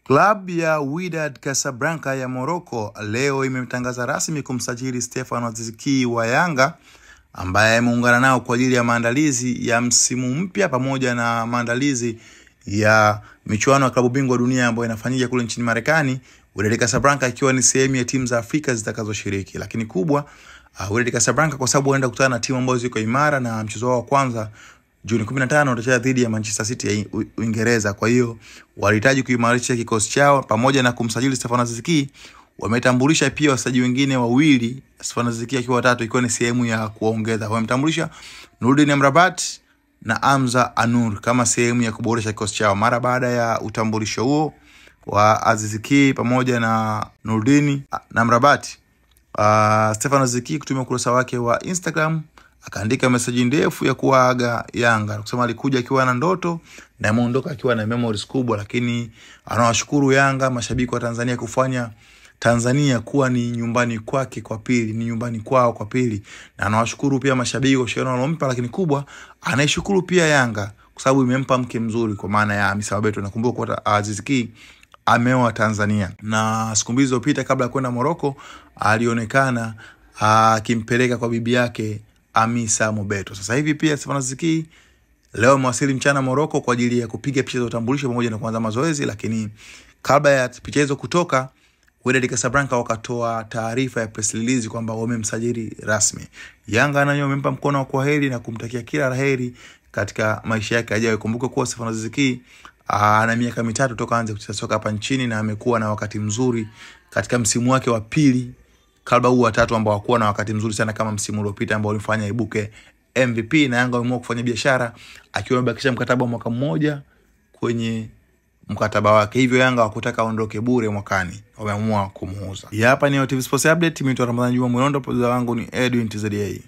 Klabu ya Wydad Casablanca ya Morocco leo imetangaza rasmi kumsajili Stefan Aziz Ki wa Yanga, ambaye ameungana nao kwa ajili ya maandalizi ya msimu mpya pamoja na maandalizi ya michuano ya klabu bingwa dunia ambayo inafanyika kule nchini Marekani. Wydad Casablanca ikiwa ni sehemu ya timu za Afrika zitakazoshiriki. Lakini kubwa, Wydad Casablanca kwa sababu wanaenda kukutana na timu ambazo ziko imara, na mchezo wao wa kwanza Juni 15 watacheza dhidi ya Manchester City ya Uingereza. Kwa hiyo walihitaji kuimarisha kikosi chao pamoja na kumsajili Stefan Aziz Ki. Wametambulisha pia wachezaji wengine wawili, Stefan Aziz Ki akiwa watatu, ikiwa ni sehemu ya kuongeza. Wametambulisha Nurdin Amrabat na Hamza Anur kama sehemu ya kuboresha kikosi chao. Mara baada ya utambulisho huo wa Aziz Ki pamoja na Nurdin na Amrabat, Stefan Aziz Ki kutumia ukurasa wake wa Instagram akaandika message ndefu ya kuaga Yanga, kusema alikuja akiwa na ndoto na ameondoka akiwa na memories kubwa, lakini anawashukuru Yanga, mashabiki wa Tanzania kufanya Tanzania kuwa ni nyumbani kwake kwa pili, ni nyumbani kwao kwa pili, na anawashukuru pia mashabiki kwa ushirikiano waliompa. Lakini kubwa, anaishukuru pia Yanga kwa sababu imempa mke mzuri kwa maana ya Hamisa Mobeto. Nakumbuka kwa Aziz Ki ameoa Tanzania, na siku mbili zilizopita kabla ya kwenda Morocco alionekana akimpeleka kwa bibi yake Hamisa Mobeto. Sasa hivi pia Stefan Aziz Ki leo amewasili mchana Morocco kwa ajili ya kupiga picha za utambulisho pamoja na kuanza mazoezi. Lakini kabla ya picha hizo kutoka, Wydad Casablanca wakatoa taarifa ya press release kwamba wamemsajili rasmi. Yanga nayo wamempa mkono wa kwaheri na kumtakia kila laheri katika maisha yake yajayo. Kumbuka kuwa Stefan Aziz Ki ana miaka 3 toka aanze kucheza soka hapa nchini, na amekuwa na wakati mzuri katika msimu wake wa pili kabla huu wa tatu ambao hakuwa na wakati mzuri sana kama msimu uliopita ambao ulifanya ibuke MVP. Na Yanga wameamua kufanya biashara akiwa amebakisha mkataba wa mwaka mmoja kwenye mkataba wake, hivyo Yanga wakutaka aondoke bure mwakani, wameamua kumuuza. Hapa ni TV Sports Update. Mimi ni Ramadhani Juma Mwirondo, producer wangu ni Edwin TZA.